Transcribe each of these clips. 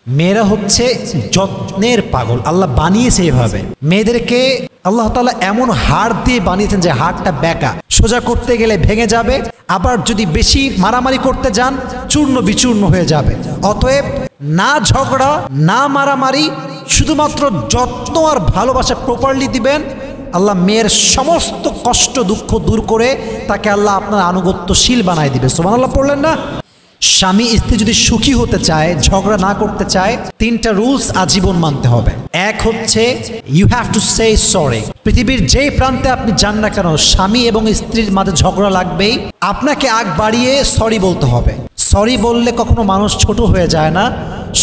মেয়েরা হচ্ছে যত্নের পাগল, আল্লাহ বানিয়েছে এভাবে। মেয়েদেরকে আল্লাহ তাআলা এমন হাড় দিয়ে বানিয়েছেন যে হাড়টা বেঁকা, সোজা করতে গেলে ভেঙে যাবে, আবার যদি বেশি মারামারি করতে যান চূর্ণ বিচূর্ণ হয়ে যাবে। অতএব না ঝগড়া না মারামারি, শুধুমাত্র যত্ন আর ভালোবাসা প্রপারলি দিবেন, আল্লাহ মেয়ের সমস্ত কষ্ট দুঃখ দূর করে তাকে আল্লাহ আপনার আনুগত্যশীল বানায় দিবে। সুবহানাল্লাহ পড়লেন না? স্বামী স্ত্রী যদি সুখী হতে চায়, ঝগড়া না করতে চায়, তিনটা রুলস আজীবন মানতে হবে। এক হচ্ছে you have to say sorry. পৃথিবীর যেই প্রান্তে আপনি যান না কেন, স্বামী এবং স্ত্রীর মাঝে ঝগড়া লাগবেই, আপনাকে আগ বাড়িয়ে সরি বলতে হবে। সরি বললে কখনো মানুষ ছোট হয়ে যায় না,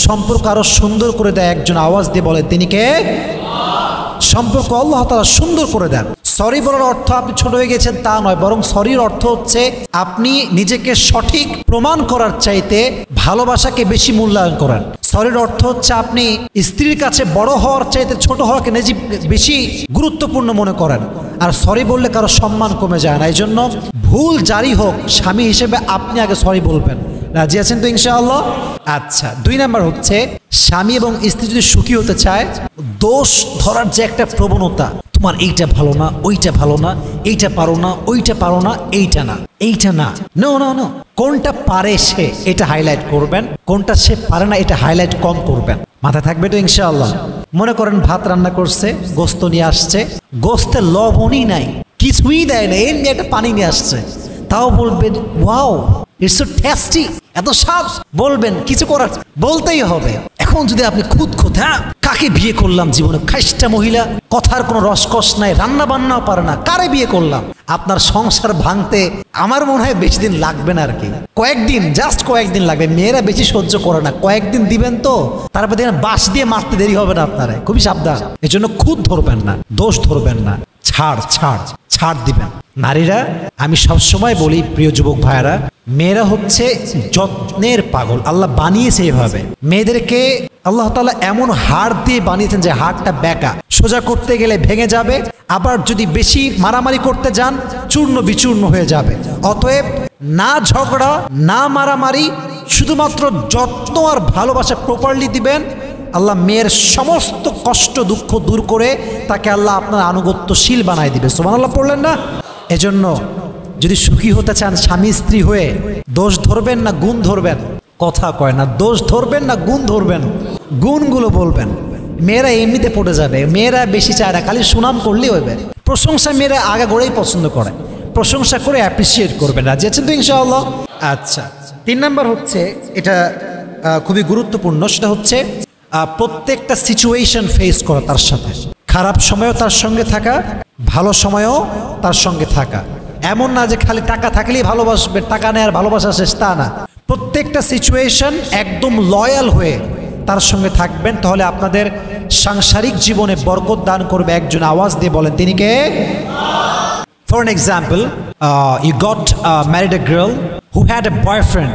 সম্পর্ক আরো সুন্দর করে দেয়। একজন আওয়াজ দিয়ে বলে তিনি কে? সম্পর্ক আল্লাহ তাআলা সুন্দর করে দেন। সরি বলার অর্থ আপনি ছোট হয়ে গেছেন তা নয়, বরং সরির অর্থ হচ্ছে আপনি নিজেকে সঠিক প্রমাণ করার চাইতে ভালোবাসাকে বেশি মূল্যায়ন করেন। সরির অর্থ হচ্ছে আপনি স্ত্রীর কাছে বড় হওয়ার চাইতে ছোট হওয়াকে বেশি গুরুত্বপূর্ণ মনে করেন। আর সরি বললে কারো সম্মান কমে যায় না। এই জন্য ভুল জারি হোক, স্বামী হিসেবে আপনি আগে সরি বলবেন। রাজি আছেন তো ইনশাআল্লাহ? আচ্ছা, 2 নাম্বার হচ্ছে স্বামী এবং স্ত্রী যদি সুখী হতে চায়, দোষ ধরার যে একটা প্রবণতা, তোমার এইটা ভালো না, ওইটা ভালো না, এইটা পারো না, ওইটা পারো না, এইটা না, এইটা না, নো নো নো, কোনটা পারে সে এটা হাইলাইট করবেন, কোনটা সে পারে না এটা হাইলাইট কম করবেন। মাথায় থাকবে তো ইনশাআল্লাহ? মনে করেন ভাত রান্না করছে, গোস্ত নিয়ে আসছে, গোস্তে লবণই নাই, কিছুই দেয় না, এমনি একটা পানি নিয়ে আসছে, তাও বলবেন ওয়াও ইটস সো টেস্টি, এত স্বাদ, বলবেন, কিছু করার বলতেই হবে। এখন যদি আপনি খুদ হ্যাঁ কাকে বিয়ে করলাম জীবনে, খাইস্টা মহিলা, কথার কোনো রসকস নাই, রান্না বান্নাও পারে না, কারে বিয়ে করলাম? আপনার সংসার ভাঙতে আমার মনে হয় বেশি দিন লাগবে না আর কি, কয়েকদিন, জাস্ট কয়েকদিন লাগবে। মেয়েরা বেশি সহ্য করে না, কয়েকদিন দিবেন তো, তারপর দেখেন বাঁশ দিয়ে মারতে দেরি হবে না আপনারা, খুবই সাবধান। এজন্য খুদ ধরবেন না, দোষ ধরবেন না, ছাড় ছাড় ছাড় দিবেন। নারীরা, আমি সবসময় বলি প্রিয় যুবক ভাইয়েরা, মেয়েরা হচ্ছে যত্নের পাগল, আল্লাহ বানিয়েছে এভাবে। মেয়েদেরকে আল্লাহ তাআলা এমন হাড় দিয়ে বানিয়েছেন যে হাড়টা বেঁকা, সোজা করতে গেলে ভেঙে যাবে, আবার যদি বেশি মারামারি করতে যান চূর্ণ বিচূর্ণ হয়ে যাবে। অতএব না ঝগড়া না মারামারি, শুধুমাত্র যত্ন আর ভালোবাসা প্রপারলি দিবেন, আল্লাহ মেয়ের সমস্ত কষ্ট দুঃখ দূর করে তাকে আল্লাহ আপনার আনুগত্যশীল বানায় দিবে। সুবহানাল্লাহ পড়লেন না? এজন্য যদি সুখী হতে চান স্বামী স্ত্রী হয়ে, দোষ ধরবেন না গুণ ধরবেন? কথা কয় না, দোষ ধরবেন না গুণ ধরবেন? গুণগুলো বলবেন। মেয়েরা এমনিতে পড়ে যাবে, মেয়েরা বেশি চায় না, খালি সুনাম করলেই হবে। প্রশংসা মেয়েরা আগা গোড়াই পছন্দ করে, প্রশংসা করে অ্যাপ্রিসিয়েট করবেন। রাজি আছেন তো ইনশাআল্লাহ? আচ্ছা, 3 নাম্বার হচ্ছে, এটা খুবই গুরুত্বপূর্ণ, সেটা হচ্ছে প্রত্যেকটা সিচুয়েশন ফেস করা তার সাথে। খারাপ সময়ও তার সঙ্গে থাকা, ভালো সময়ও তার সঙ্গে থাকা। এমন না যে খালি টাকা থাকলেই ভালোবাসবে, টাকা নেই আর ভালোবাসা শেষ, তা না। প্রত্যেকটা সিচুয়েশন একদম লয়াল হয়ে তার সঙ্গে থাকবেন, তাহলে আপনাদের সাংসারিক জীবনে বরকত দান করবে। একজন আওয়াজ দিয়ে বলেন তিনি কে? For an example, you got married a girl who had a boyfriend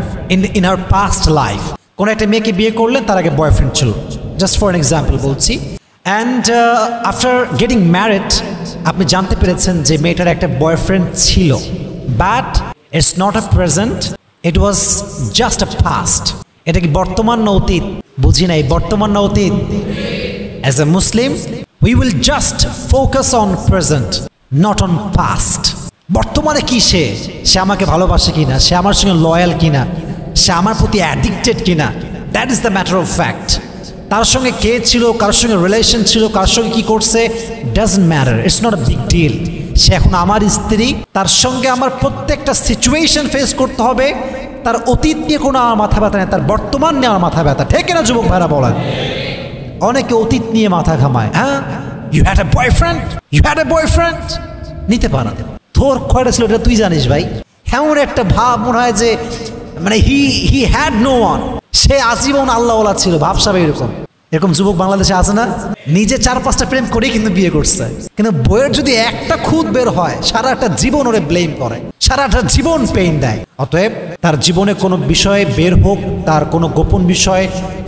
in her past life. কোনো একটা মেয়েকে বিয়ে করলেন, তার আগে বয়ফ্রেন্ড ছিল, জাস্ট ফর এন এক্সাম্পল বলছি। অ্যান্ড আফটার গেটিং ম্যারিড আপনি জানতে পেরেছেন যে মেয়েটার একটা বয়ফ্রেন্ড ছিল, but it's not a present, it was just a past. এটা কি বর্তমান না অতীত? বুঝি নাই, বর্তমান না অতীত? As a Muslim we will just focus on present, not on past. বর্তমানে কি সে আমাকে ভালোবাসে কিনা, সে আমার সঙ্গে লয়াল কিনা, সে আমার প্রতি অ্যাডিক্টেড কিনা, that is the matter of fact. তার সঙ্গে কে ছিল, কার সঙ্গে রিলেশন ছিল, কার সঙ্গে কি করছে, doesn't matter, it's not a big deal. সে এখন আমার স্ত্রী, তার সঙ্গে আমার প্রত্যেকটা সিচুয়েশন ফেস করতে হবে। তার অতীত নিয়ে কোনো আমার মাথা ব্যথা নেই, তার বর্তমান নিয়ে আমার মাথা ব্যথা। ঠিক না যুবক ভাইরা বলেন? অনেকে অতীত নিয়ে মাথা ঘামায়। হ্যাঁ, you had a boyfriend, you had a boyfriend, নিতে পারা তোর কয়টা ছিল এটা তুই জানিস ভাই। এমন একটা ভাব মনে হয় যে মানে হি হ্যাড নো ওয়ান, সে আজীবন আল্লাহওয়ালা ছিল, ভাবসাব এরকম। এরকম যুবক বাংলাদেশে আছে না? নিজে 4-5টা প্রেম করেই কিন্তু বিয়ে করছে, কিন্তু বইয়ের যদি একটা খুদ বের হয় সারাটা জীবন ওরে ব্লেম করে, সারাটা জীবন পেইন দেয়। অতএব তার জীবনে কোনো বিষয় বের হোক, তার কোনো গোপন বিষয়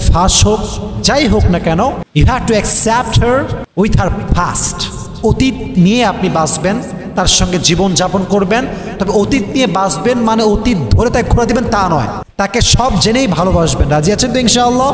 ফাঁস হোক, যাই হোক না কেন, you have to accept her with her past. অতীত নিয়ে আপনি বাঁচবেন, তার সঙ্গে জীবন যাপন করবেন, তবে অতীত নিয়ে বাঁচবেন মানে অতীত ধরে তাকে খোঁড়া দিবেন তা নয়, তাকে সব জেনেই ভালোবাসবেন। রাজি আছেন তো ইনশাআল্লাহ?